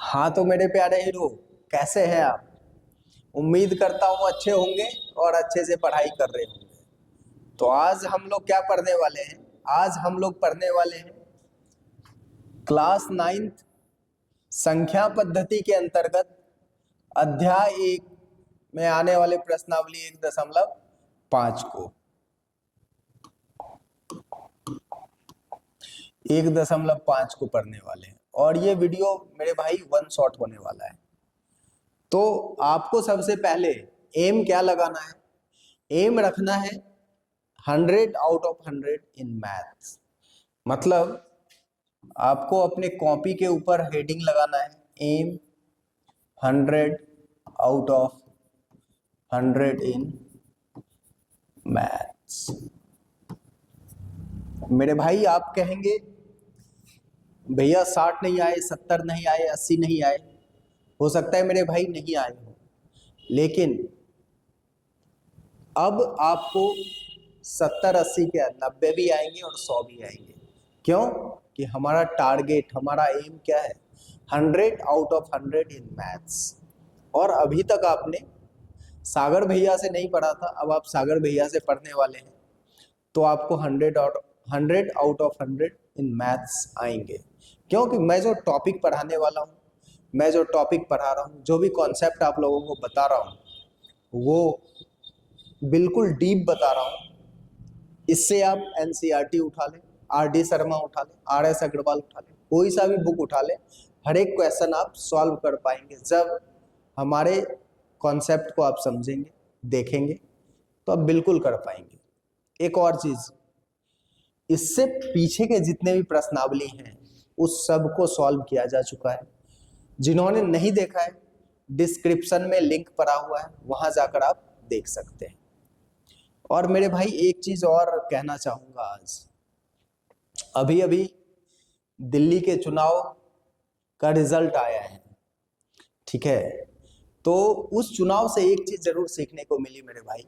हाँ तो मेरे प्यारे हीरो, कैसे हैं आप? उम्मीद करता हूँ अच्छे होंगे और अच्छे से पढ़ाई कर रहे होंगे। तो आज हम लोग क्या पढ़ने वाले हैं? आज हम लोग पढ़ने वाले हैं क्लास नाइन्थ संख्या पद्धति के अंतर्गत अध्याय 1 में आने वाले प्रश्नावली 1.5 को 1.5 को पढ़ने वाले हैं। और ये वीडियो मेरे भाई वन शॉट होने वाला है। तो आपको सबसे पहले एम क्या लगाना है? एम रखना है 100 आउट ऑफ 100 इन मैथ्स। मतलब आपको अपने कॉपी के ऊपर हेडिंग लगाना है aim 100 out of 100 in maths. मेरे भाई आप कहेंगे भैया 60 नहीं आए, 70 नहीं आए, 80 नहीं आए। हो सकता है मेरे भाई नहीं आए हो, लेकिन अब आपको 70, 80 के 90 भी आएंगे और 100 भी आएंगे। क्यों? कि हमारा टारगेट, हमारा एम क्या है? 100 आउट ऑफ 100 इन मैथ्स। और अभी तक आपने सागर भैया से नहीं पढ़ा था, अब आप सागर भैया से पढ़ने वाले हैं, तो आपको 100 आउट ऑफ 100 इन मैथ्स आएंगे। क्योंकि मैं जो टॉपिक पढ़ाने वाला हूँ, मैं जो टॉपिक पढ़ा रहा हूँ, जो भी कॉन्सेप्ट आप लोगों को बता रहा हूँ, वो बिल्कुल डीप बता रहा हूँ। इससे आप एनसीईआरटी उठा लें, आर.डी. शर्मा उठा लें, आर.एस. अग्रवाल उठा लें, कोई सा भी बुक उठा लें, हर एक क्वेश्चन आप सॉल्व कर पाएंगे। जब हमारे कॉन्सेप्ट को आप समझेंगे, देखेंगे, तो आप बिल्कुल कर पाएंगे। एक और चीज, इससे पीछे के जितने भी प्रश्नावली हैं उस सब को सॉल्व किया जा चुका है। जिन्होंने नहीं देखा है, डिस्क्रिप्शन में लिंक पड़ा हुआ है, वहां जाकर आप देख सकते हैं। और मेरे भाई एक चीज और कहना चाहूंगा, आज अभी अभी दिल्ली के चुनाव का रिजल्ट आया है, ठीक है? तो उस चुनाव से एक चीज जरूर सीखने को मिली मेरे भाई।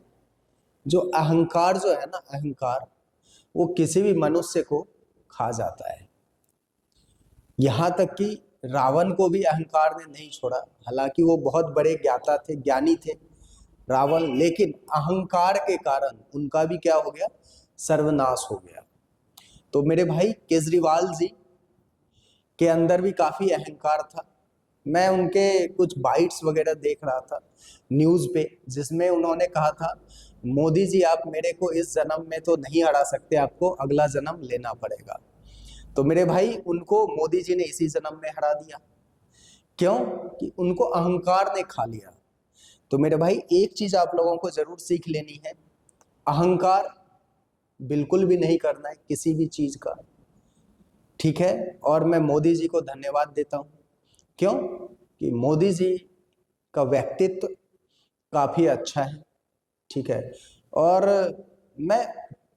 जो अहंकार जो है ना, अहंकार, वो किसी भी मनुष्य को खा जाता है। यहां तक कि रावण को भी अहंकार ने नहीं छोड़ा। हालांकि वो बहुत बड़े ज्ञाता थे, ज्ञानी थे रावण, लेकिन अहंकार के कारण उनका भी क्या हो गया? सर्वनाश हो गया। तो मेरे भाई केजरीवाल जी के अंदर भी काफी अहंकार था। मैं उनके कुछ बाइट्स वगैरह देख रहा था न्यूज पे, जिसमें उन्होंने कहा था, मोदी जी आप मेरे को इस जन्म में तो नहीं हरा सकते, आपको अगला जन्म लेना पड़ेगा। तो मेरे भाई उनको मोदी जी ने इसी जन्म में हरा दिया। क्यों? कि उनको अहंकार ने खा लिया। तो मेरे भाई एक चीज आप लोगों को जरूर सीख लेनी है, अहंकार बिल्कुल भी नहीं करना है किसी भी चीज का, ठीक है? और मैं मोदी जी को धन्यवाद देता हूं। क्यों? कि मोदी जी का व्यक्तित्व काफी अच्छा है, ठीक है? और मैं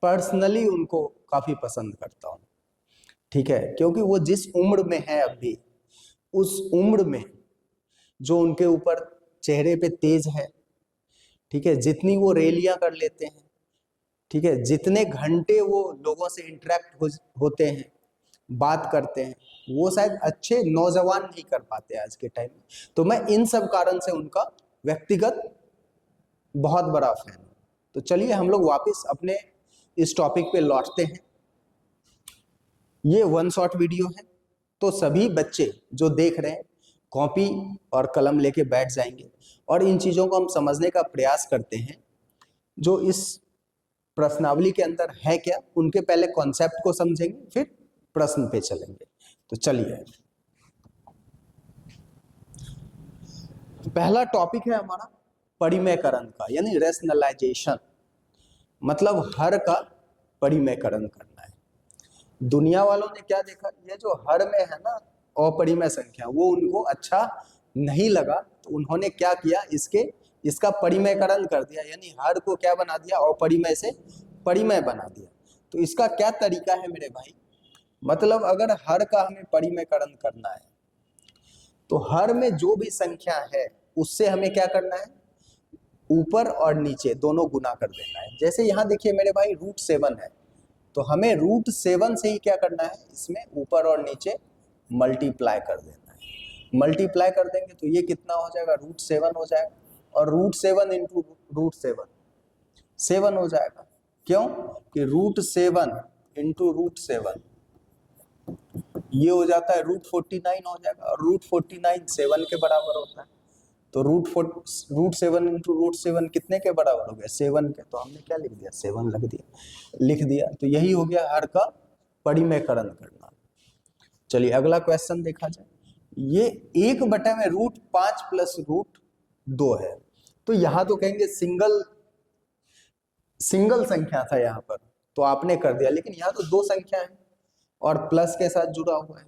पर्सनली उनको काफी पसंद करता हूं, ठीक है? क्योंकि वो जिस उम्र में है अभी, उस उम्र में जो उनके ऊपर चेहरे पे तेज है, ठीक है, जितनी वो रैलियां कर लेते हैं, ठीक है, जितने घंटे वो लोगों से इंटरेक्ट होते हैं, बात करते हैं, वो शायद अच्छे नौजवान नहीं कर पाते आज के टाइम में। तो मैं इन सब कारण से उनका व्यक्तिगत बहुत बड़ा फैन हूं। तो चलिए हम लोग वापस अपने इस टॉपिक पे लौटते हैं। ये वन शॉट वीडियो है, तो सभी बच्चे जो देख रहे हैं कॉपी और कलम लेके बैठ जाएंगे और इन चीजों को हम समझने का प्रयास करते हैं। जो इस प्रश्नावली के अंदर है क्या, उनके पहले कॉन्सेप्ट को समझेंगे, फिर प्रश्न पे चलेंगे। तो चलिए, पहला टॉपिक है हमारा परिमेयकरण का, यानी रेशनलाइजेशन। मतलब हर का परिमेयकरण करना है। दुनिया वालों ने क्या देखा, ये जो हर में है ना अपरिमेय संख्या, वो उनको अच्छा नहीं लगा, तो उन्होंने क्या किया, इसका परिमेयकरण कर दिया, यानी हर को क्या बना दिया, अपरिमेय से परिमेय बना दिया। तो इसका क्या तरीका है मेरे भाई? मतलब अगर हर का हमें परिमेयकरण करना है, तो हर में जो भी संख्या है उससे हमें क्या करना है, ऊपर और नीचे दोनों गुना कर देना है। जैसे यहाँ देखिए मेरे भाई √7 है, तो हमें √7 से ही क्या करना है, इसमें ऊपर और नीचे मल्टीप्लाई कर देना है। मल्टीप्लाई कर देंगे तो ये कितना हो जाएगा, √7 हो जाएगा, और √7 इंटू √7 7 हो जाएगा। क्यों कि √7 इंटू √7 ये हो जाता है √49 हो जाएगा, और √49 7 के बराबर होता है। तो √7 इंटू √7 कितने के बराबर हो गया, 7 के। तो हमने क्या लिख दिया, 7 लिख दिया। तो यही हो गया हर का परिमेयकरण करना। चलिए अगला क्वेश्चन देखा जाए। ये 1 में √5 प्लस √2 है, तो यहाँ तो कहेंगे सिंगल संख्या था यहाँ पर, तो आपने कर दिया, लेकिन यहाँ तो 2 संख्या है और प्लस के साथ जुड़ा हुआ है,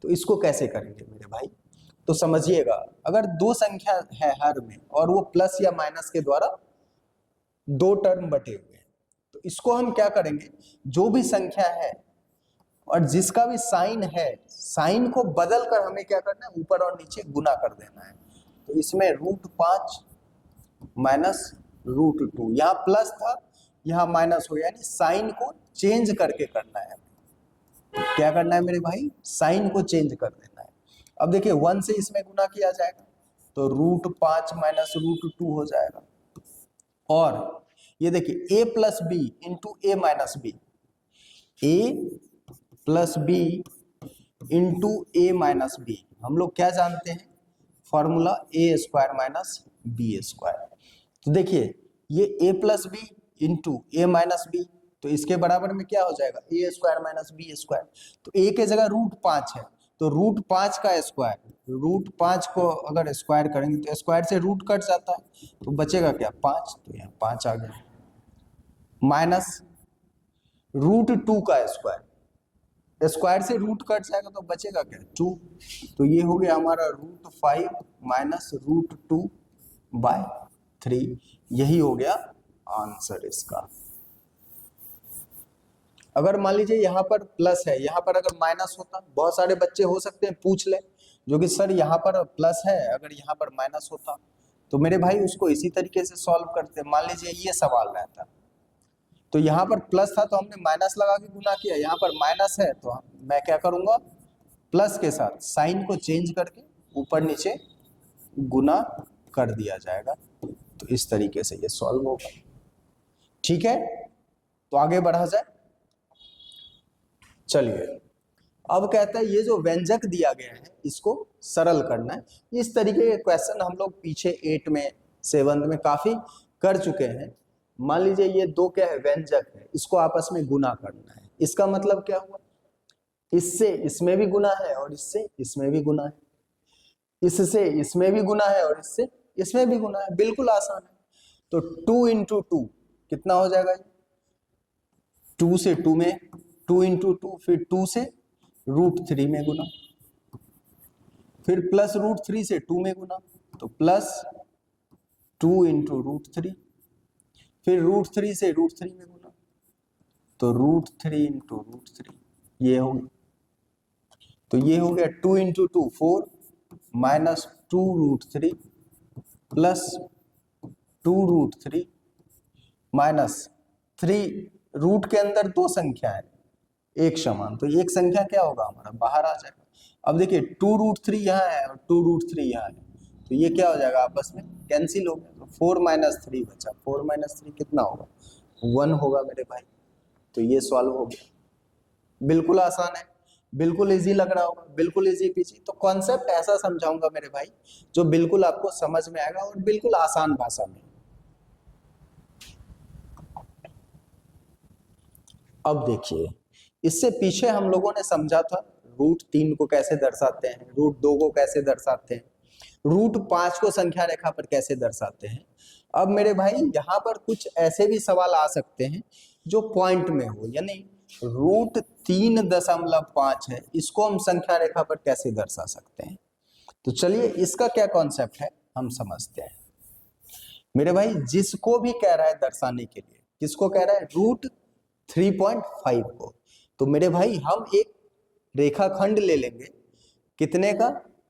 तो इसको कैसे करेंगे मेरे भाई। तो समझिएगा, अगर 2 संख्या है हर में और वो प्लस या माइनस के द्वारा 2 टर्म बटे हुए हैं, तो इसको हम क्या करेंगे, जो भी संख्या है और जिसका भी साइन है, साइन को बदल कर हमें क्या करना है, ऊपर और नीचे गुना कर देना है। तो इसमें √5 माइनस √2, यहाँ प्लस था यहाँ माइनस हो, यानी साइन को चेंज करके करना है। क्या करना है मेरे भाई, साइन को चेंज कर देना है। अब देखिए 1 से इसमें गुना किया जाएगा तो √5 माइनस √2 हो जाएगा, और ये देखिए a plus B into A minus B, A plus B into A minus B, हम लोग क्या जानते हैं, फॉर्मूला a² माइनस b²। तो देखिए ये a plus B into A minus B, तो इसके बराबर में क्या हो जाएगा, a² माइनस b²। तो a के जगह √5 है, तो √5 का स्क्वायर, √5 को अगर स्क्वायर करेंगे तो स्क्वायर से रूट कट जाता है, तो बचेगा क्या 5, तो यहाँ 5 आ गया, माइनस √2 का स्क्वायर, स्क्वायर से रूट कट जाएगा तो बचेगा क्या 2, तो ये हो गया हमारा √5 माइनस √2/3, यही हो गया आंसर इसका। अगर मान लीजिए यहाँ पर प्लस है, यहाँ पर अगर माइनस होता, बहुत सारे बच्चे हो सकते हैं पूछ ले जो कि सर यहाँ पर प्लस है अगर यहाँ पर माइनस होता, तो मेरे भाई उसको इसी तरीके से सॉल्व करते। मान लीजिए ये सवाल रहता, तो यहाँ पर प्लस था तो हमने माइनस लगा के गुना किया, यहाँ पर माइनस है तो मैं क्या करूंगा, प्लस के साथ साइन को चेंज करके ऊपर नीचे गुना कर दिया जाएगा। तो इस तरीके से ये सॉल्व होगा। ठीक है, तो आगे बढ़ा जाए। चलिए अब कहता है ये जो व्यंजक दिया गया है इसको सरल करना है। इस तरीके के क्वेश्चन हम लोग पीछे 8 में 7 में काफी कर चुके हैं। मान लीजिए ये 2 क्या है, व्यंजक है, इसको आपस में गुना करना है। इसका मतलब क्या हुआ, इससे इसमें भी गुना है और इससे इसमें भी गुना है, इससे इसमें भी गुना है और इससे इसमें भी गुना है, बिल्कुल आसान है। तो 2 इंटू 2 कितना हो जाएगा, 2 से 2 में 2 इंटू 2, फिर 2 से √3 में गुना, फिर प्लस √3 से 2 में गुना, तो प्लस 2 इंटू √3, फिर √3 से √3 में गुना, तो √3 इंटू √3, ये हो गया। तो ये हो गया 2 into 2 4 minus 2√3 plus 2√3 minus 3, root के अंदर 2 संख्या है एक समान, तो एक संख्या क्या होगा हमारा बाहर आ जाएगा। अब देखिए 2√3 यहाँ है और 2√3 यहाँ है, तो ये क्या हो जाएगा आपस में कैंसिल हो गया, तो 4 माइनस 3 बचा, 4 माइनस 3 कितना होगा 1 होगा मेरे भाई। तो ये सॉल्व हो गया, बिल्कुल आसान है, बिल्कुल इजी लग रहा होगा, बिल्कुल इजी पीछे। तो कॉन्सेप्ट ऐसा समझाऊंगा मेरे भाई जो बिल्कुल आपको समझ में आएगा और बिल्कुल आसान भाषा में। अब देखिए इससे पीछे हम लोगों ने समझा था √3 को कैसे दर्शाते हैं, √2 को कैसे दर्शाते हैं, √5 को संख्या रेखा पर कैसे दर्शाते हैं। अब मेरे भाई यहाँ पर कुछ ऐसे भी सवाल आ सकते हैं जो पॉइंट में हो, यानी √3.5 है, इसको हम संख्या रेखा पर कैसे दर्शा सकते हैं। तो चलिए इसका क्या कॉन्सेप्ट है हम समझते हैं। मेरे भाई जिसको भी कह रहा है दर्शाने के लिए, किसको कह रहा है, √3.5 को, तो मेरे भाई हम एक रेखाखंड ले लेंगे, कितने का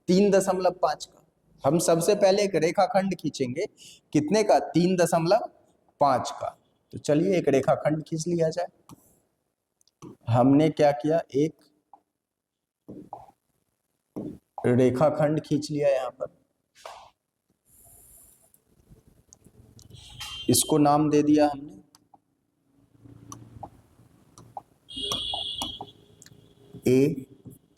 3.5 का। हम सबसे पहले एक रेखाखंड खींचेंगे, कितने का 3.5 का। तो चलिए एक रेखाखंड खींच लिया जाए। हमने क्या किया, एक रेखाखंड खींच लिया यहाँ पर, इसको नाम दे दिया हमने ए,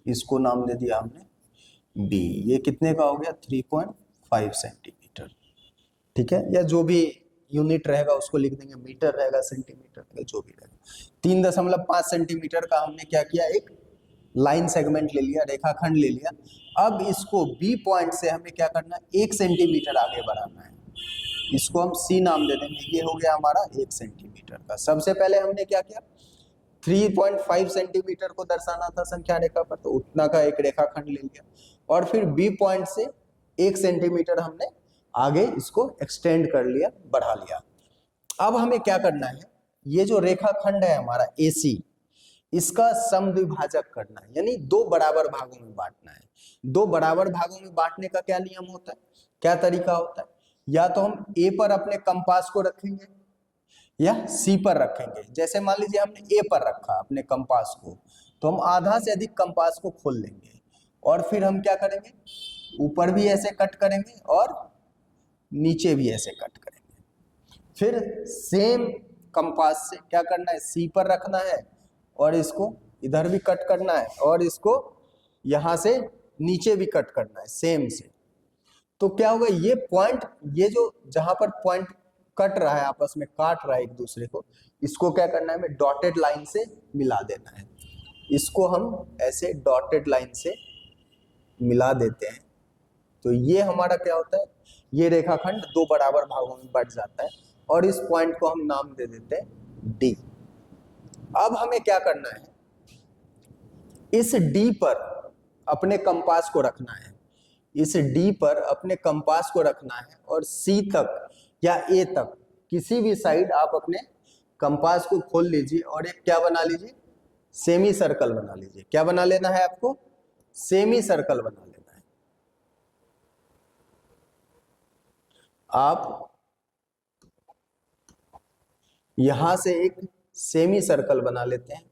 इसको नाम दे दिया हमने बी। ये कितने का हो गया 3.5 सेंटीमीटर, ठीक है, या जो भी यूनिट रहेगा उसको लिख देंगे, मीटर रहेगा, सेंटीमीटर रहेगा, जो भी रहेगा। 3.5 सेंटीमीटर का हमने क्या किया, एक लाइन सेगमेंट ले लिया, रेखाखंड ले लिया। अब इसको बी पॉइंट से हमें क्या करना है, 1 सेंटीमीटर आगे बढ़ाना है, इसको हम सी नाम दे देंगे। ये हो गया हमारा 1 सेंटीमीटर का। सबसे पहले हमने क्या किया, 3.5 सेंटीमीटर को दर्शाना था संख्या रेखा पर, तो उतना का एक रेखाखंड ले लिया, और फिर बी पॉइंट से 1 सेंटीमीटर हमने आगे इसको एक्सटेंड कर लिया, बढ़ा लिया। अब हमें क्या करना है, ये जो रेखाखंड है हमारा AC, इसका समद्विभाजक करना है, यानी 2 बराबर भागों में बांटना है। 2 बराबर भागों में बांटने का क्या नियम होता है, क्या तरीका होता है, या तो हम A पर अपने कंपास को रखेंगे या C पर रखेंगे। जैसे मान लीजिए हमने A पर रखा अपने कंपास को, तो हम आधा से अधिक कंपास को खोल लेंगे, और फिर हम क्या करेंगे, ऊपर भी ऐसे कट करेंगे और नीचे भी ऐसे कट करेंगे। फिर सेम कंपास से क्या करना है, C पर रखना है, और इसको इधर भी कट करना है, और इसको यहां से नीचे भी कट करना है सेम से। तो क्या होगा, ये पॉइंट, ये जो जहां पर पॉइंट कट रहा है, आपस में काट रहा है एक दूसरे को, इसको क्या करना है, हमें डॉटेड लाइन से मिला देना है। इसको हम ऐसे डॉटेड लाइन से मिला देते हैं, तो ये हमारा क्या होता है, ये रेखाखंड 2 बराबर भागों में बट जाता है, और इस पॉइंट को हम नाम दे देते हैं D। अब हमें क्या करना है, इस D पर अपने कंपास को रखना है, इस D पर अपने कंपास को रखना है, और C तक या A तक किसी भी साइड आप अपने कंपास को खोल लीजिए, और एक क्या बना लीजिए, सेमी सर्कल बना लीजिए। क्या बना लेना है आपको, सेमी सर्कल बना लेना है। आप यहां से एक सेमी सर्कल बना लेते हैं,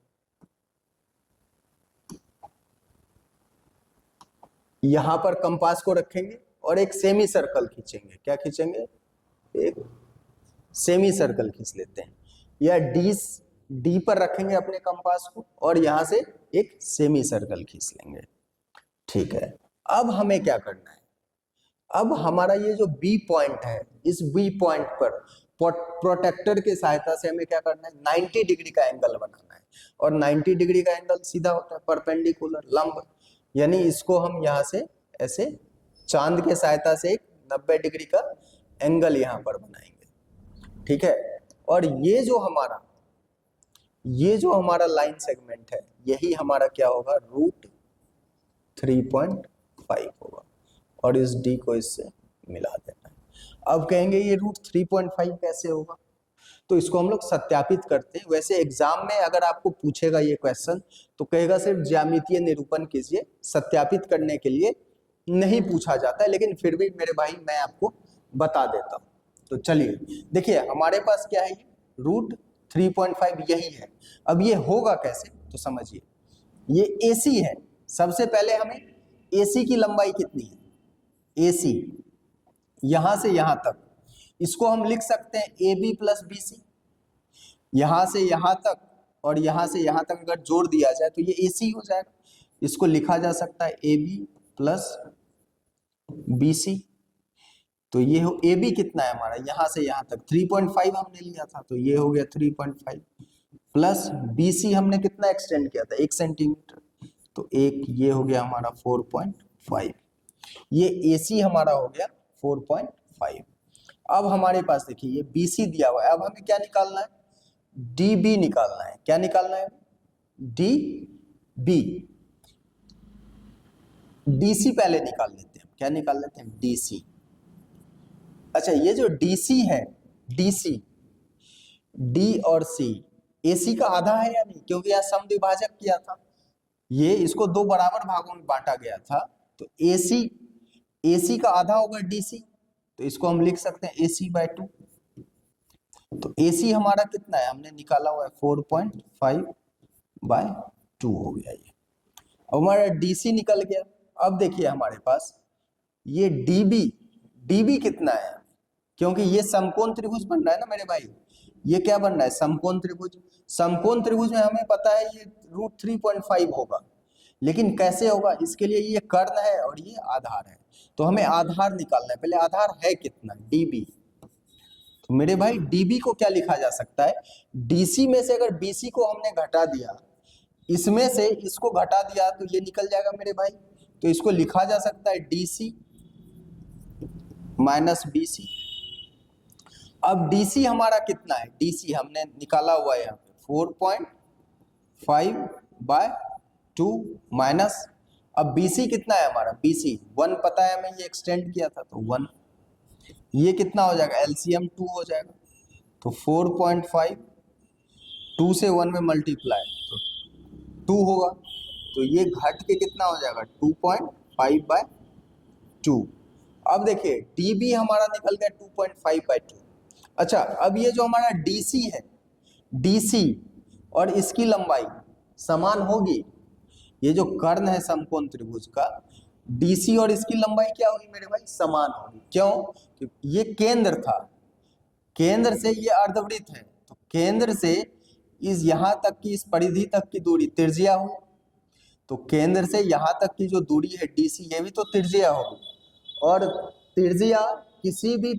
यहां पर कंपास को रखेंगे और एक सेमी सर्कल खींचेंगे। क्या खींचेंगे, एक सेमी सर्कल खींच लेते हैं, या डी पर रखेंगे अपने कंपास को, और यहां से एक सेमी सर्कल खींच लेंगे, ठीक है। अब हमें क्या करना है, अब हमारा ये जो बी पॉइंट है, इस बी पॉइंट पर प्रोटेक्टर की सहायता से हमें क्या करना है, 90 डिग्री का एंगल बनाना है। और 90 डिग्री का एंगल सीधा होता है परपेंडिकुलर, लंब, यानी इसको हम यहाँ से ऐसे चांद के सहायता से एक 90 डिग्री का एंगल यहाँ पर बनाएंगे, ठीक है। और ये जो हमारा लाइन सेगमेंट है, यही हमारा क्या होगा, रूट 3.5 होगा, और इस D को इससे मिला देना है। अब कहेंगे ये रूट 3.5 कैसे होगा, तो इसको हम लोग सत्यापित करते हैं। वैसे एग्जाम में अगर आपको पूछेगा ये क्वेश्चन, तो कहेगा सिर्फ ज्यामितीय निरूपण कीजिए, सत्यापित करने के लिए नहीं पूछा जाता है, लेकिन फिर भी मेरे भाई मैं आपको बता देता हूँ। तो चलिए देखिए, हमारे पास क्या है, रूट 3.5 यही है। अब ये होगा कैसे, तो समझिए, ये AC है। सबसे पहले हमें AC की लंबाई कितनी है, AC यहां से यहां तक, इसको हम लिख सकते हैं AB प्लस BC। यहां से यहां तक और यहां से यहां तक अगर जोड़ दिया जाए तो ये AC हो जाएगा। इसको लिखा जा सकता है AB प्लस BC। तो ये हो, AB कितना है हमारा, यहां से यहां तक 3.5 हमने लिया था, तो ये हो गया 3.5 प्लस BC हमने कितना एक्सटेंड किया था, 1 सेंटीमीटर, तो एक ये हो गया हमारा 4.5। ये AC हमारा हो गया 4.5। अब हमारे पास देखिए ये BC दिया हुआ है, अब हमें क्या निकालना है, DB निकालना है। क्या निकालना है, DB। DC पहले निकाल लेते हैं, क्या निकाल लेते हैं, DC। अच्छा, ये जो DC है, DC, D और C AC का आधा है या नहीं, क्योंकि यह समद्विभाजक किया था, ये इसको 2 बराबर भागों में बांटा गया था, तो AC का आधा होगा DC, तो इसको हम लिख सकते हैं AC/2। तो AC हमारा कितना है, हमने निकाला हुआ है 4.5/2 हो गया ये। अब हमारा DC निकल गया, अब देखिए हमारे पास ये डीबी कितना है, क्योंकि ये समकोण त्रिभुज बन रहा है ना मेरे भाई, ये क्या बन रहा है, समकोण त्रिभुज। समकोण त्रिभुज में हमें पता है ये √3.5 होगा, लेकिन कैसे होगा, इसके लिए ये कर्ण है और ये आधार है, तो हमें आधार निकालना है। पहले आधार है कितना, डीबी। तो मेरे भाई डीबी को क्या लिखा जा सकता है, डीसी में से अगर बीसी को हमने घटा दिया, इसमें से इसको घटा दिया तो ये निकल जाएगा मेरे भाई, तो इसको लिखा जा सकता है डीसी माइनस बीसी। अब डीसी हमारा कितना है, डीसी हमने निकाला हुआ है यहाँ पे 4.5/2 माइनस, अब बीसी कितना है हमारा, बीसी 1 पता है हमें, ये एक्सटेंड किया था तो 1, ये कितना हो जाएगा, एलसीएम 2 हो जाएगा, तो 4.5 2 से 1 में मल्टीप्लाई तो 2 होगा, तो ये घट के कितना हो जाएगा 2.5/2। अब देखिए डीबी हमारा निकल गया 2.5/2। अच्छा, अब ये जो हमारा डीसी है, डीसी और इसकी लंबाई समान होगी, ये जो कर्ण है समकोण त्रिभुज का, डीसी और इसकी लंबाई क्या होगी मेरे भाई, समान होगी। क्यों, क्योंकि ये केंद्र था, केंद्र से ये अर्धवृत्त है, तो केंद्र से इस यहां तक की, इस परिधि तक की दूरी त्रिज्या हुई, तो केंद्र से यहां तक की जो दूरी है डीसी, ये भी तो त्रिज्या होगी, और त्रिज्या किसी भी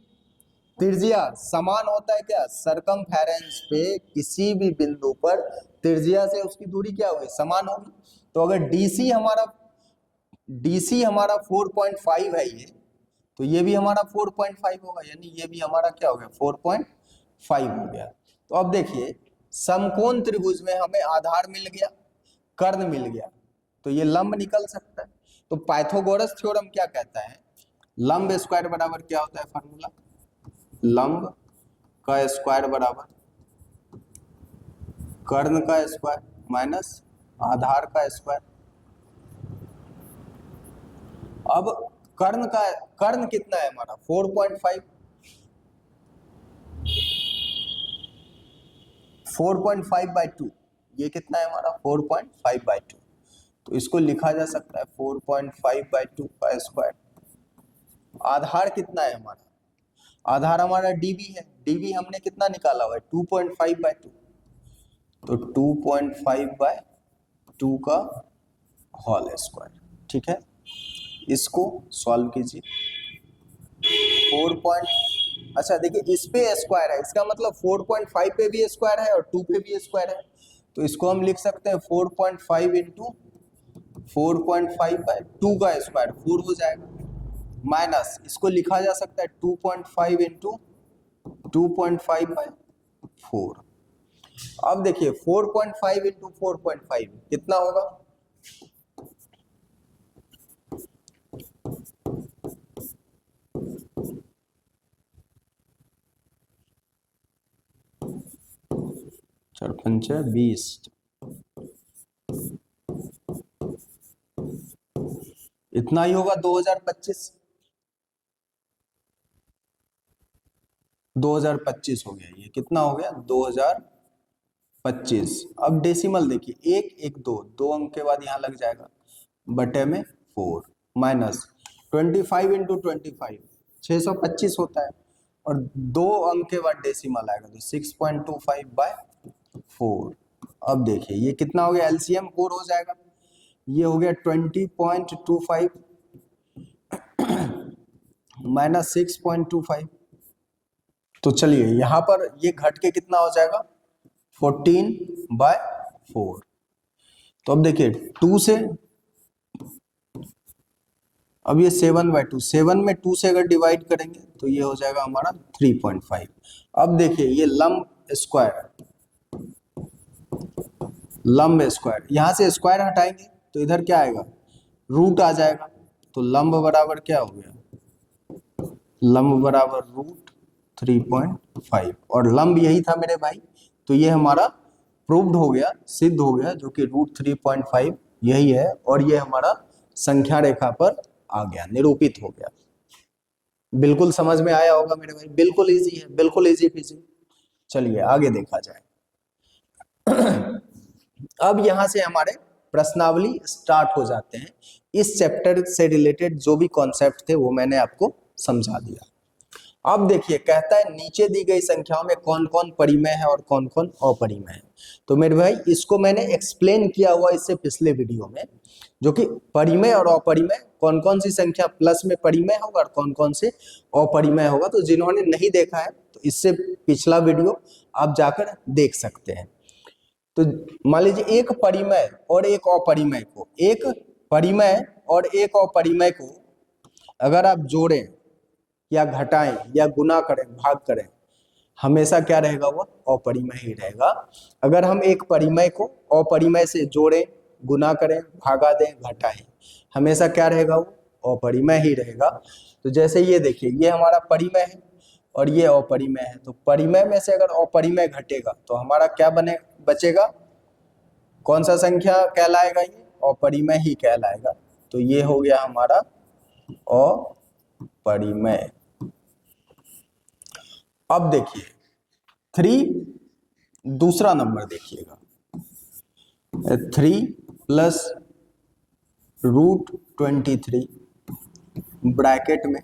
त्रिज्या समान होता है क्या, सरकमफेरेंस पे किसी भी बिंदु पर त्रिज्या से उसकी दूरी क्या होगी, समान होगी। तो अगर डीसी हमारा 4.5 है ये, तो ये भी हमारा 4.5 होगा, यानी ये भी हमारा क्या हो गया 4.5 हो गया। तो अब देखिए समकोण त्रिभुज में हमें आधार मिल गया, कर्ण मिल गया, तो ये लंब निकल सकता है। तो पाइथागोरस थ्योरम क्या कहता है, लंब स्क्वायर बराबर क्या होता है फार्मूला, लंब का स्क्वायर बराबर कर्ण का स्क्वायर माइनस आधार का स्क्वायर। अब कर्ण कितना है हमारा 4.5, 4.5/2, ये कितना है हमारा 4.5/2, तो इसको लिखा जा सकता है 4.5/2 का स्क्वायर। आधार कितना है हमारा, आधार हमारा डीबी है, डीबी हमने कितना निकाला हुआ है 2.5/2, तो 2.5/2 का होल स्क्वायर। ठीक है, इसको सॉल्व कीजिए। 4. अच्छा देखिए इस पे स्क्वायर है, इसका मतलब 4.5 पे भी स्क्वायर है और 2 पे भी स्क्वायर है, तो इसको हम लिख सकते हैं 4.5 इंटू 4.5/2 का स्क्वायर 4 हो जाएगा, माइनस इसको लिखा जा सकता है 2.5 इंटू 2.5/4। अब देखिए 4.5 इंटू 4.5 कितना होगा, चार पंचे 20, इतना ही होगा 2025 हो गया, ये कितना हो गया 2025। अब डेसिमल देखिए 1 1 2 2 अंक के बाद यहाँ लग जाएगा बटे में 4 माइनस 25 इंटू 25 625 होता है, और 2 अंक के बाद डेसिमल आएगा तो 6.25/4। अब देखिए ये कितना हो गया, एलसीएम 4 हो जाएगा, ये हो गया 20.25 माइनस 6.25, तो चलिए यहां पर ये घट के कितना हो जाएगा 14/4। तो अब देखिए 2 से, अब ये 7/2, 7 में 2 से अगर डिवाइड करेंगे तो ये हो जाएगा हमारा 3.5। अब देखिए ये लंब स्क्वायर, यहां से स्क्वायर हटाएंगे तो इधर क्या आएगा, रूट आ जाएगा, तो लंब बराबर क्या हो गया, लंब बराबर √3.5, और लंब यही था मेरे भाई, तो ये हमारा प्रूव्ड हो गया, सिद्ध हो गया, जो कि √3.5 यही है, और ये हमारा संख्या रेखा पर आ गया, निरूपित हो गया। बिल्कुल समझ में आया होगा मेरे भाई, बिल्कुल इजी है, बिल्कुल इजी पीजी। चलिए आगे देखा जाए। अब यहां से हमारे प्रश्नावली स्टार्ट हो जाते हैं। इस चैप्टर से रिलेटेड जो भी कॉन्सेप्ट थे वो मैंने आपको समझा दिया। अब देखिए कहता है नीचे दी गई संख्याओं में कौन कौन परिमेय है और कौन कौन अपरिमेय है। तो मेरे भाई इसको मैंने एक्सप्लेन किया हुआ इससे पिछले वीडियो में, जो कि परिमेय और अपरिमेय कौन कौन सी संख्या प्लस में परिमेय होगा और कौन कौन से अपरिमेय होगा। तो जिन्होंने नहीं देखा है तो इससे पिछला वीडियो आप जाकर देख सकते हैं। तो मान लीजिए एक परिमेय और एक अपरिमेय को, एक परिमेय और एक अपरिमेय को अगर आप जोड़ें या घटाएं या गुना करें, भाग करें, हमेशा क्या रहेगा, वो अपरिमेय ही रहेगा। अगर हम एक परिमेय को अपरिमेय से जोड़ें, गुना करें, भागा दें, घटाएं, हमेशा क्या रहेगा, वो अपरिमेय ही रहेगा। तो जैसे ये देखिए, ये हमारा परिमेय है और ये अपरिमेय है। तो परिमेय में से अगर अपरिमेय घटेगा तो हमारा क्या बचेगा, कौन सा संख्या कहलाएगा, ये अपरिमेय ही कहलाएगा। तो ये हो गया हमारा अपरिमेय। अब देखिए 3, दूसरा नंबर देखिएगा, 3 प्लस √23 ब्रैकेट में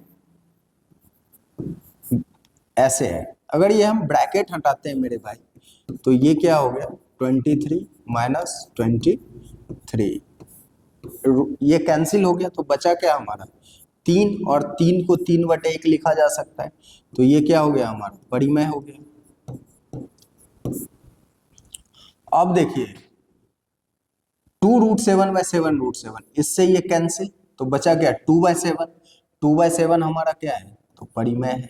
ऐसे है। अगर ये हम ब्रैकेट हटाते हैं मेरे भाई तो ये क्या हो गया, 23 माइनस 23, ये कैंसिल हो गया। तो बचा क्या हमारा 3, और 3 को 3/1 लिखा जा सकता है। तो ये क्या हो गया, हमारा परिमेय हो गया। अब देखिए 2√7/7√7, इससे ये कैंसिल, तो बचा क्या 2/7, 2/7 हमारा क्या है, तो परिमेय है।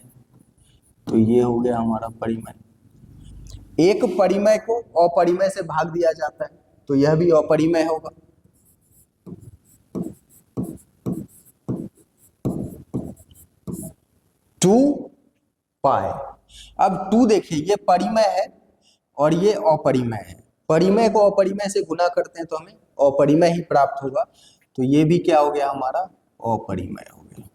तो ये हो गया हमारा परिमेय। एक परिमेय को अपरिमेय से भाग दिया जाता है तो यह भी अपरिमेय होगा। टू पाई। अब 2 देखिए, ये परिमेय है और ये अपरिमेय है। परिमेय को अपरिमेय से गुना करते हैं तो हमें अपरिमेय ही प्राप्त होगा। तो ये भी क्या हो गया, हमारा अपरिमेय हो गया।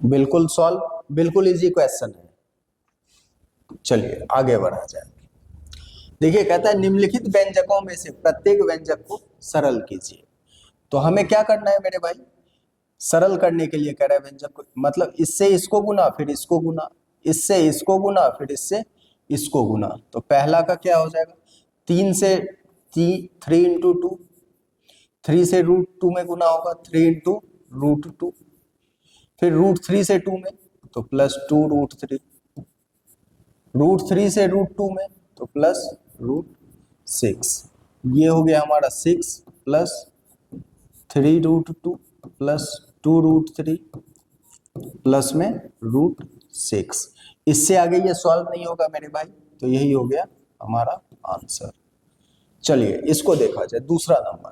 बिल्कुल सॉल्व, बिल्कुल इजी क्वेश्चन है। चलिए आगे बढ़ा जाए। देखिए कहता है निम्नलिखित व्यंजकों में से प्रत्येक व्यंजक को सरल कीजिए। तो हमें क्या करना है मेरे भाई, सरल करने के लिए कह रहा है व्यंजक को, मतलब इससे इसको गुना, फिर इसको गुना, इससे इसको गुना, फिर इससे इसको गुना। तो पहला का क्या हो जाएगा, 3 से 3 इंटू 2, 3 से √2 में गुना होगा, 3 इंटू √2, फिर √3 से 2 में तो प्लस 2√3, √3 से √2 में तो प्लस √6। ये हो गया हमारा 6 प्लस 3√2 प्लस 2√3 प्लस में √6। इससे आगे ये सॉल्व नहीं होगा मेरे भाई। तो यही हो गया हमारा आंसर। चलिए इसको देखा जाए, दूसरा नंबर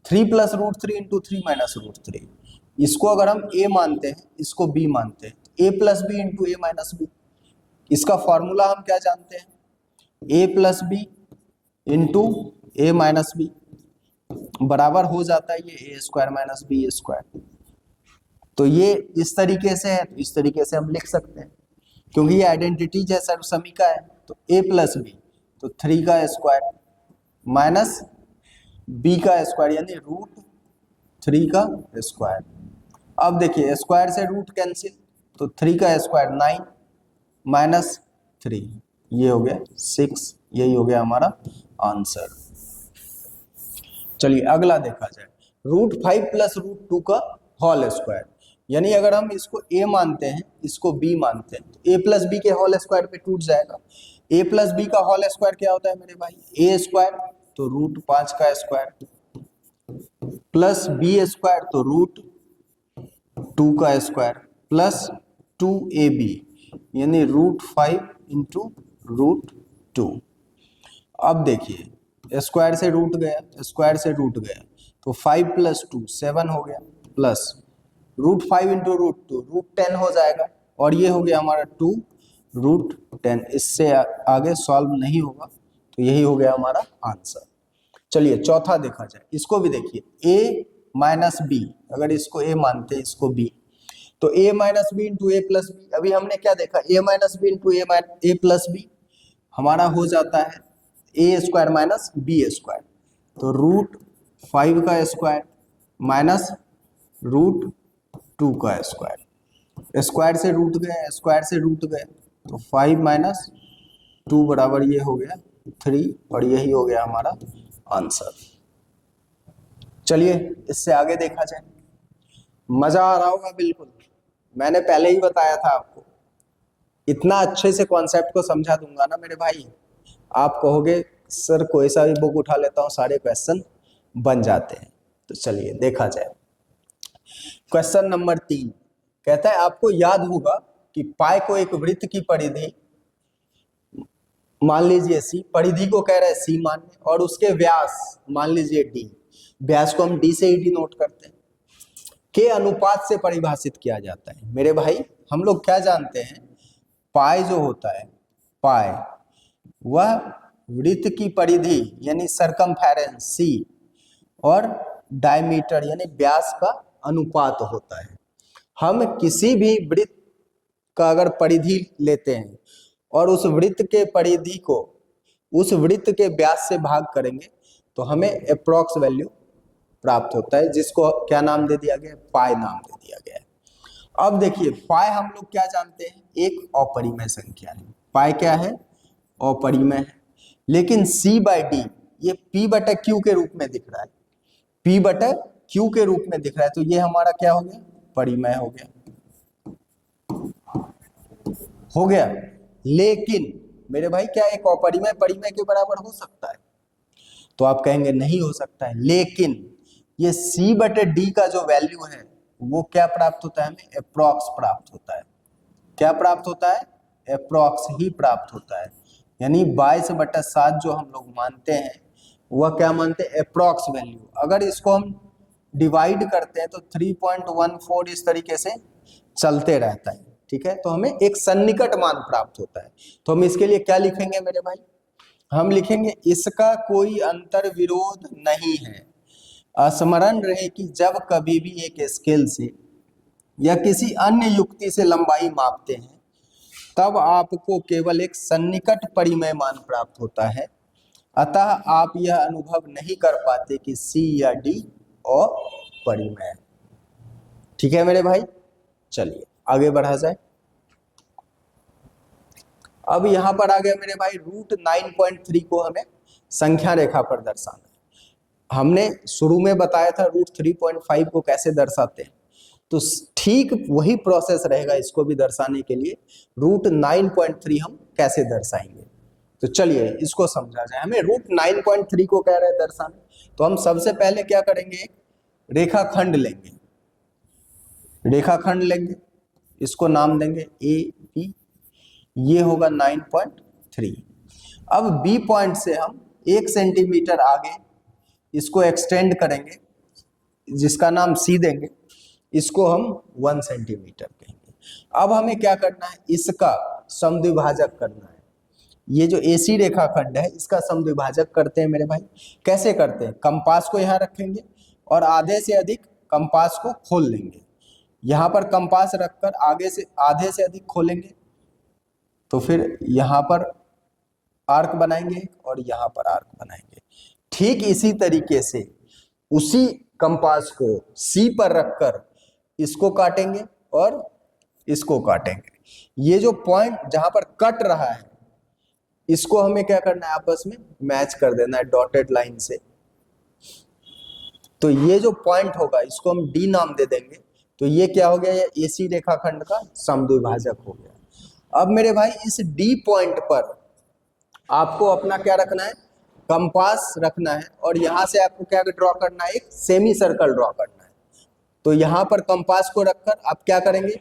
3 प्लस √3 इंटू 3 माइनस √3। इसको अगर हम a मानते हैं, इसको b मानते हैं, a plus B into A minus B. इसका फॉर्मूला हम क्या जानते हैं, a plus B into A minus B बराबर हो जाता है ये a² माइनस b²। तो ये इस तरीके से है, तो इस तरीके से हम लिख सकते हैं, क्योंकि ये आइडेंटिटीज है, सर्वसमीका है। तो a प्लस बी तो 3 का स्क्वायर माइनस b का स्क्वायर यानी √3 का स्क्वायर। अब देखिए स्क्वायर से रूट कैंसिल, तो 3 का स्क्वायर 9 माइनस 3, ये हो गया 6। यही हो गया हमारा आंसर। चलिए अगला देखा जाए, √5 प्लस √2 का होल स्क्वायर। यानी अगर हम इसको a मानते हैं, इसको b मानते हैं, तो a प्लस बी के होल स्क्वायर पे टूट जाएगा। a प्लस बी का होल स्क्वायर क्या होता है मेरे भाई, a² तो √5 का स्क्वायर प्लस b² तो √2 का स्क्वायर प्लस 2ab यानी √5 इंटू √2। अब देखिए स्क्वायर से रूट गया, स्क्वायर से रूट गया, तो 5 प्लस 2 7 हो गया, प्लस √5 इंटू √2 √10 हो जाएगा, और ये हो गया हमारा 2 √10। इससे आगे सॉल्व नहीं होगा। तो यही हो गया हमारा आंसर। चलिए चौथा देखा जाए, इसको भी देखिए a माइनस बी, अगर इसको a मानते हैं, इसको b, तो a minus B into A plus B. अभी हमने क्या देखा, a minus B into A plus B हमारा हो जाता है A square minus B square, तो √5 का स्क्वायर माइनस √2 का स्क्वायर, स्क्वायर से रूट गए, स्क्वायर से रूट गए, तो 5 माइनस 2 बराबर ये हो गया 3, और यही हो गया हमारा आंसर। चलिए इससे आगे देखा जाए। मजा आ रहा होगा बिल्कुल, मैंने पहले ही बताया था आपको, इतना अच्छे से कॉन्सेप्ट को समझा दूंगा ना मेरे भाई, आप कहोगे सर कोई सा भी बुक उठा लेता हूँ सारे क्वेश्चन बन जाते हैं। तो चलिए देखा जाए। क्वेश्चन नंबर 3 कहता है आपको याद होगा कि पाई को एक वृत्त की परिधि मान लीजिए सी, परिधि को कह रहे हैं सी मानने, और उसके व्यास मान लीजिए डी, व्यास को हम डी से ही डिनोट करते हैं, के अनुपात से परिभाषित किया जाता है। मेरे भाई हम लोग क्या जानते हैं, पाई जो होता है, पाई वह वृत्त की परिधि यानी सरकमफेरेंस सी और डायमीटर यानी व्यास का अनुपात होता है। हम किसी भी वृत्त का अगर परिधि लेते हैं और उस वृत्त के परिधि को उस वृत्त के व्यास से भाग करेंगे तो हमें अप्रॉक्स वैल्यू प्राप्त होता है, जिसको क्या नाम दे दिया गया है, पाई नाम दे दिया गया है। अब देखिए पाई हम लोग क्या जानते हैं, एक अपरिमेय संख्या है। पाई क्या है, अपरिमेय है। लेकिन c/d ये p/q के रूप में दिख रहा है, p/q के रूप में दिख रहा है, तो ये हमारा क्या हो गया, परिमेय हो गया, हो गया। लेकिन मेरे भाई क्या एक अपरिमेय परिमेय के बराबर हो सकता है, तो आप कहेंगे नहीं हो सकता है। लेकिन ये c/d का जो वैल्यू है वो क्या प्राप्त होता है, हमें अप्रॉक्स प्राप्त होता है। क्या प्राप्त होता है, अप्रॉक्स ही प्राप्त होता है। यानी 22/7 जो हम लोग मानते हैं वह क्या मानते हैं, अप्रॉक्स वैल्यू। अगर इसको हम डिवाइड करते हैं तो 3.14 इस तरीके से चलते रहता है, ठीक है, तो हमें एक सन्निकट मान प्राप्त होता है। तो हम इसके लिए क्या लिखेंगे मेरे भाई, हम लिखेंगे इसका कोई अंतर विरोध नहीं है। स्मरण रहे कि जब कभी भी एक स्केल से या किसी अन्य युक्ति से लंबाई मापते हैं तब आपको केवल एक सन्निकट परिमेय मान प्राप्त होता है, अतः आप यह अनुभव नहीं कर पाते कि C या D अपरिमेय है। ठीक है मेरे भाई, चलिए आगे बढ़ा जाए। अब यहां पर आ गया मेरे भाई √9.3 को हमें संख्या रेखा पर दर्शाना है। हमने शुरू में बताया था √3.5 को कैसे दर्शाते हैं, तो ठीक वही प्रोसेस रहेगा इसको भी दर्शाने के लिए। √9.3 हम कैसे दर्शाएंगे, तो चलिए इसको समझा जाए। हमें √9.3 को कह रहे हैं दर्शाने, तो हम सबसे पहले क्या करेंगे, एक रेखाखंड लेंगे, रेखाखंड लेंगे, इसको नाम देंगे AB, ये होगा 9.3। अब B पॉइंट से हम 1 सेंटीमीटर आगे इसको एक्सटेंड करेंगे, जिसका नाम C देंगे, इसको हम 1 सेंटीमीटर कहेंगे। अब हमें क्या करना है, इसका समद्विभाजक करना है। ये जो AC रेखाखंड है इसका समद्विभाजक करते हैं मेरे भाई। कैसे करते हैं, कंपास को यहाँ रखेंगे और आधे से अधिक कंपास को खोल लेंगे। यहाँ पर कंपास रखकर आधे से अधिक खोलेंगे, तो फिर यहाँ पर आर्क बनाएंगे और यहाँ पर आर्क बनाएंगे। ठीक इसी तरीके से उसी कंपास को C पर रखकर इसको काटेंगे और इसको काटेंगे। ये जो पॉइंट जहां पर कट रहा है इसको हमें क्या करना है, आपस में मैच कर देना है डॉटेड लाइन से। तो ये जो पॉइंट होगा इसको हम D नाम दे देंगे, तो ये क्या हो गया, ये AC रेखाखंड का समद्विभाजक हो गया। अब मेरे भाई इस D पॉइंट पर आपको अपना क्या रखना है, कंपास रखना है, और यहां से आपको क्या ड्रॉ करना है, एक सेमी सर्कल ड्रॉ करना है। तो यहां पर कंपास को रखकर आप क्या करेंगे,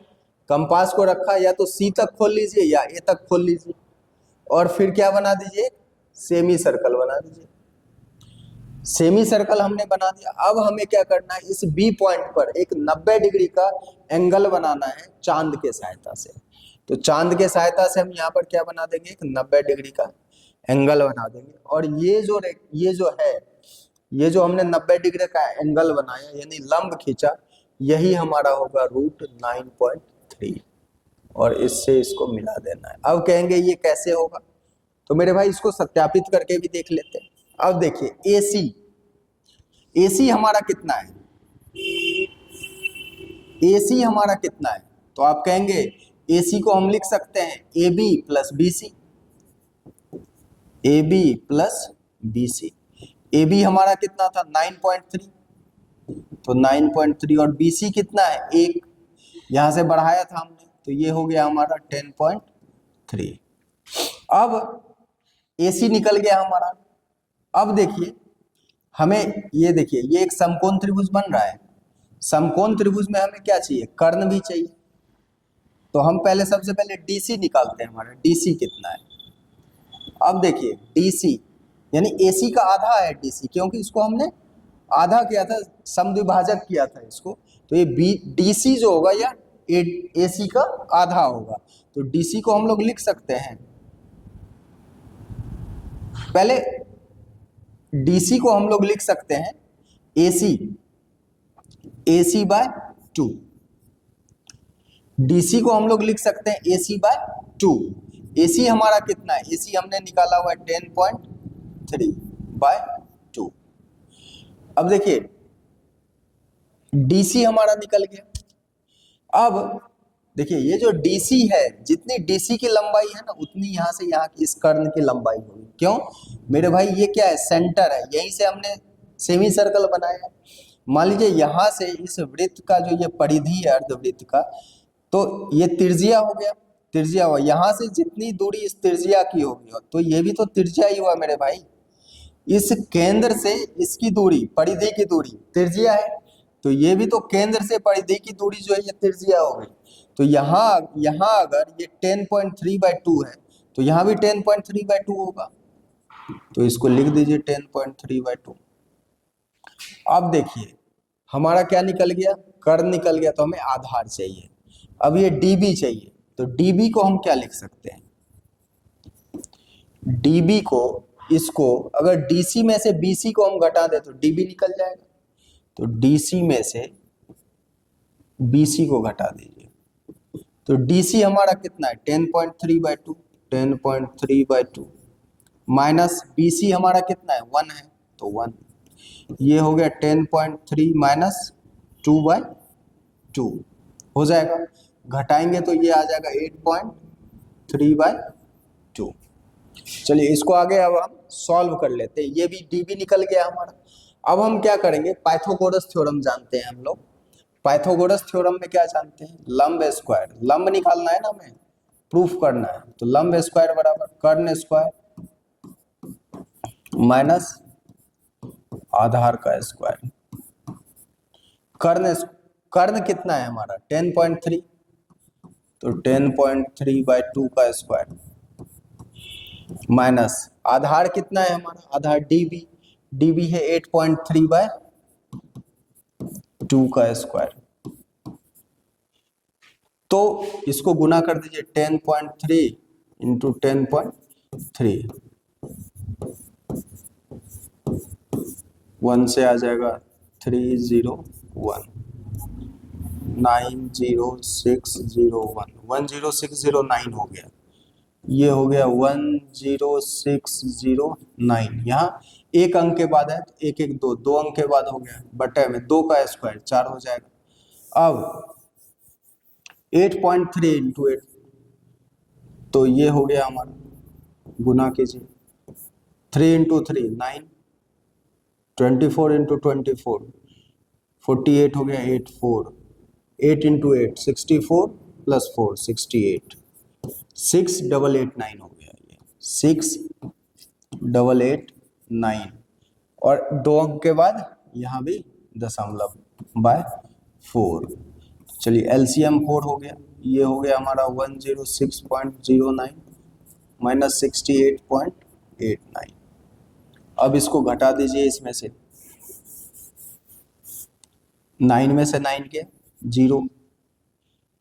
कंपास को रखा या तो C तक खोल लीजिए या A तक खोल लीजिए, और फिर क्या बना दीजिए, सेमी सर्कल बना दीजिए। सेमी सर्कल हमने बना दिया। अब हमें क्या करना है, इस B पॉइंट पर एक 90 डिग्री का एंगल बनाना है चांद के सहायता से। तो चांद के सहायता से हम यहाँ पर क्या बना देंगे, एक 90 डिग्री का एंगल बना देंगे, और ये जो हमने 90 डिग्री का एंगल बनाया यानी लंब खींचा, यही हमारा होगा √9.3, और इससे इसको मिला देना है। अब कहेंगे ये कैसे होगा, तो मेरे भाई इसको सत्यापित करके भी देख लेते हैं। अब देखिए AC, AC हमारा कितना है, AC हमारा कितना है, तो आप कहेंगे AC को हम लिख सकते हैं AB plus BC, AB plus BC। AB हमारा कितना था 9.3, तो 9.3 और BC कितना है 1, यहां से बढ़ाया था हमने, तो ये हो गया हमारा 10.3। अब AC निकल गया हमारा। अब देखिए हमें ये देखिए ये एक समकोण त्रिभुज बन रहा है, समकोण त्रिभुज में हमें क्या चाहिए, कर्ण भी चाहिए। तो हम पहले सबसे पहले DC निकालते हैं, हमारा DC कितना है। अब देखिए DC यानी AC का आधा है DC, क्योंकि इसको हमने आधा किया था, समद्विभाजक किया था इसको, तो ये DC जो होगा या AC का आधा होगा। तो DC को हम लोग लिख सकते हैं, पहले DC को हम लोग लिख सकते हैं AC बाय 2, DC को हम लोग लिख सकते हैं AC बाय 2। AC हमारा कितना है, AC हमने निकाला हुआ है 10.3 बाय 2। अब देखिए DC हमारा निकल गया। अब देखिए ये जो DC है, जितनी DC की लंबाई है ना, उतनी यहाँ से यहाँ की इस कर्ण की लंबाई होगी। क्यों मेरे भाई, ये क्या है, सेंटर है, यहीं से हमने सेमी सर्कल बनाया। मान लीजिए यहाँ से इस वृत्त का जो ये परिधि है अर्धवृत्त का, तो ये त्रिज्या हो गया, त्रिज्या हुआ, यहाँ से जितनी दूरी इस त्रिज्या की होगी, तो ये भी तो त्रिज्या ही हुआ मेरे भाई। इस केंद्र से इसकी दूरी, परिधि की दूरी त्रिज्या है, तो ये भी तो केंद्र से परिधि की दूरी जो है ये त्रिज्या हो गई। तो यहाँ अगर ये 10.3/2 है, तो यहाँ भी 10.3/2 होगा, तो इसको लिख दीजिए 10.3/2। अब देखिए हमारा क्या निकल गया, कर्ण निकल गया, तो हमें आधार चाहिए। अब ये DB चाहिए, तो DB को हम क्या लिख सकते हैं, DB को, इसको अगर DC में से BC को हम घटा दे तो DB निकल जाएगा, तो DC में से BC को घटा दीजिए, तो DC हमारा कितना है 10.3/2, 10.3/2 माइनस BC हमारा कितना है 1 है, तो 1, ये हो गया 10.3 माइनस 2/2 हो जाएगा, घटाएंगे तो ये आ जाएगा 8.3/2। चलिए इसको आगे अब हम सॉल्व कर लेते हैं, ये भी DB निकल गया हमारा। अब हम क्या करेंगे, पाइथागोरस थ्योरम जानते हैं हम लोग। पाइथागोरस थ्योरम में क्या जानते हैं, लंब स्क्वायर, लंब निकालना है ना हमें, प्रूफ करना है, तो लंब स्क्वायर बराबर कर्ण स्क्वायर माइनस आधार का स्क्वायर। कर्ण कितना है हमारा 10.3, तो 10.3/2 का स्क्वायर माइनस आधार कितना है हमारा, आधार DB है 8.3/2 का स्क्वायर। तो इसको गुना कर दीजिए 10.3 इंटू 10.3, 1 से आ जाएगा 301, 90601, 10609 हो गया, ये हो गया 10609। यहाँ एक अंक के बाद है, तो 1 1 2, 2 अंक के बाद हो गया, बटे में 2 का स्क्वायर 4 हो जाएगा। अब 8.3 इंटू 8, तो ये हो गया हमारा, गुना कीजिए 3 इंटू 3 9, 24 इंटू 24 48 हो गया, 8 इंटू 8 64 प्लस 4 68, 6889 हो गया, ये 6889, और 2 अंक के बाद यहाँ भी दशमलव बाय 4। चलिए LCM 4 हो गया, ये हो गया हमारा 106.09 माइनस 68.89। अब इसको घटा दीजिए, इसमें से 9 में से 9 गया 0,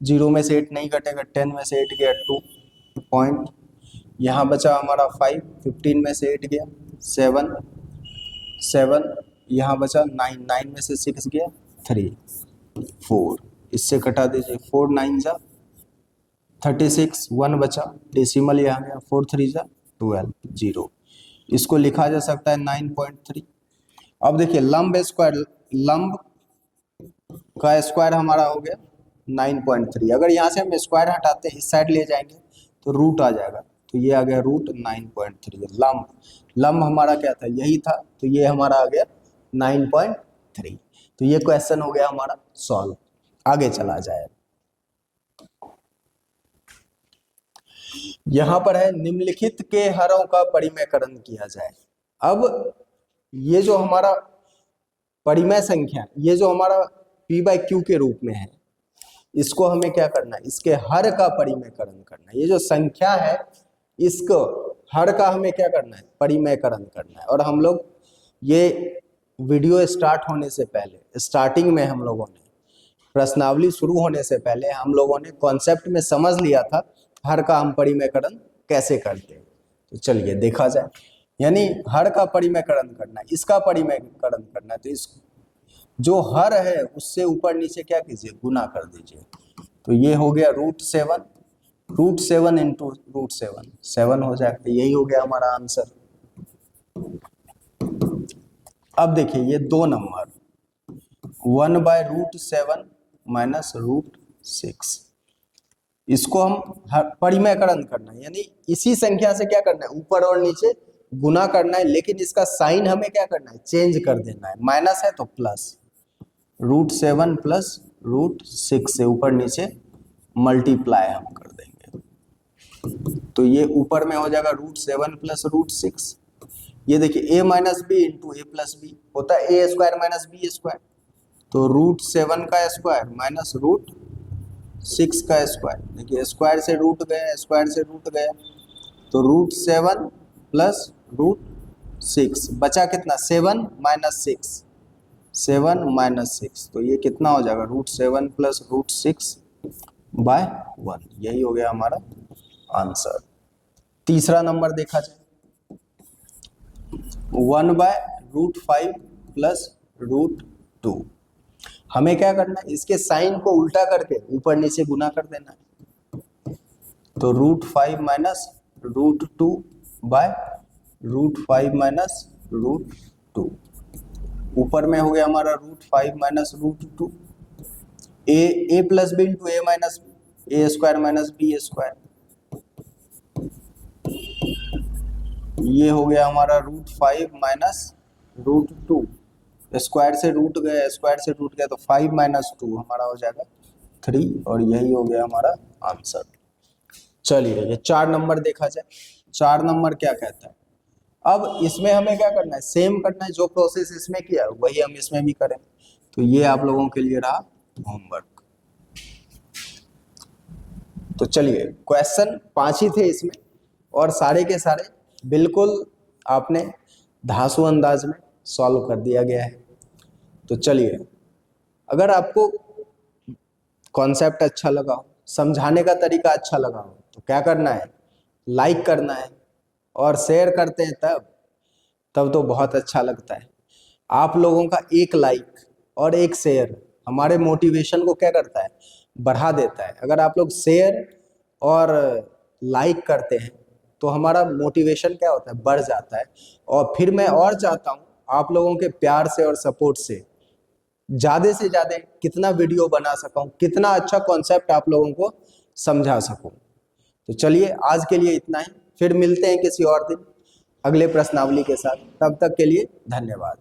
0 में से 8 नहीं घटेगा, 10 में से 8 गया 2 पॉइंट, यहाँ बचा हमारा 5, 15 में से 8 गया 7, यहाँ बचा 9, 9 में से 6 गया 3, 4, इससे कटा दीजिए 4 9 जा 36, 1 बचा, डेसिमल यहाँ गया 4 3 जा 12 0, इसको लिखा जा सकता है 9.3। अब देखिए लंब का स्क्वायर हमारा हो गया 9.3। अगर यहाँ से हम स्क्वायर हटाते हैं इस साइड ले जाएंगे तो रूट आ जाएगा, तो ये आ गया रूट 9.3। लंब हमारा क्या था, यही था, तो ये हमारा आ गया 9.3। तो ये क्वेश्चन हो गया हमारा सॉल्व। आगे चला जाए, यहां पर है निम्नलिखित के हरों का परिमेयकरण किया जाए। अब ये जो हमारा परिमेय संख्या, ये जो हमारा p/q के रूप में है, इसको हमें क्या करना है, इसके हर का परिमेयकरण करना है। ये जो संख्या है इसको हर का हमें क्या करना है, परिमेयकरण करना है। और हम लोग ये वीडियो स्टार्ट होने से पहले, स्टार्टिंग में हम लोगों ने, प्रश्नावली शुरू होने से पहले हम लोगों ने कॉन्सेप्ट में समझ लिया था हर का हम परिमेयकरण कैसे करते हैं। तो चलिए देखा जाए, यानी हर का परिमेयकरण करना है, इसका परिमेयकरण करना है, तो इस जो हर है उससे ऊपर नीचे क्या कीजिए, गुना कर दीजिए। तो ये हो गया √7, √7 इंटू √7 7 हो जाएगा। यही हो गया हमारा आंसर। अब देखिए ये 2 नंबर 1/√7 माइनस √6, इसको हम परिमेयकरण करना है, यानी इसी संख्या से क्या करना है, ऊपर और नीचे गुना करना है, लेकिन इसका साइन हमें क्या करना है, चेंज कर देना है। माइनस है तो प्लस, √7 प्लस √6 से ऊपर नीचे मल्टीप्लाई हम कर देंगे। तो ये ऊपर में हो जाएगा √7 प्लस √6। ये देखिए a minus B into A plus B होता है a square minus B square, तो √7 का स्क्वायर माइनस √6 का स्क्वायर। देखिए स्क्वायर से रूट गया, स्क्वायर से रूट गया, तो √7 प्लस √6 बचा कितना, 7 माइनस 6, 7 माइनस 6, तो ये कितना हो जाएगा, √7 प्लस √6/1। यही हो गया हमारा आंसर। तीसरा नंबर देखा जाए, 1/√5 प्लस √2। हमें क्या करना है, इसके साइन को उल्टा करके ऊपर नीचे गुना कर देना है। तो √5 माइनस √2/√5 माइनस √2, ऊपर में हो गया हमारा √5 minus √2, A plus B into A minus B, A square minus B square. ये हो गया हमारा √5 माइनस √2, स्क्वायर से रूट गया, स्क्वायर से रूट गया, तो 5 माइनस 2 हमारा हो जाएगा 3, और यही हो गया हमारा आंसर। चलिए ये 4 नंबर देखा जाए। 4 नंबर क्या कहता है, अब इसमें हमें क्या करना है, सेम करना है, जो प्रोसेस इसमें किया वही हम इसमें भी करें। तो ये आप लोगों के लिए रहा होमवर्क। तो चलिए क्वेश्चन 5 ही थे इसमें, और सारे के सारे बिल्कुल आपने धांसू अंदाज में सॉल्व कर दिया गया है। तो चलिए, अगर आपको कॉन्सेप्ट अच्छा लगा हो, समझाने का तरीका अच्छा लगा हो, तो क्या करना है, लाइक करना है, और शेयर करते हैं तब तो बहुत अच्छा लगता है। आप लोगों का एक लाइक और एक शेयर हमारे मोटिवेशन को क्या करता है, बढ़ा देता है। अगर आप लोग शेयर और लाइक करते हैं तो हमारा मोटिवेशन क्या होता है, बढ़ जाता है। और फिर मैं और चाहता हूँ आप लोगों के प्यार से और सपोर्ट से ज़्यादा कितना वीडियो बना सकूँ, कितना अच्छा कॉन्सेप्ट आप लोगों को समझा सकूँ। तो चलिए आज के लिए इतना ही, फिर मिलते हैं किसी और दिन अगले प्रश्नावली के साथ। तब तक के लिए धन्यवाद।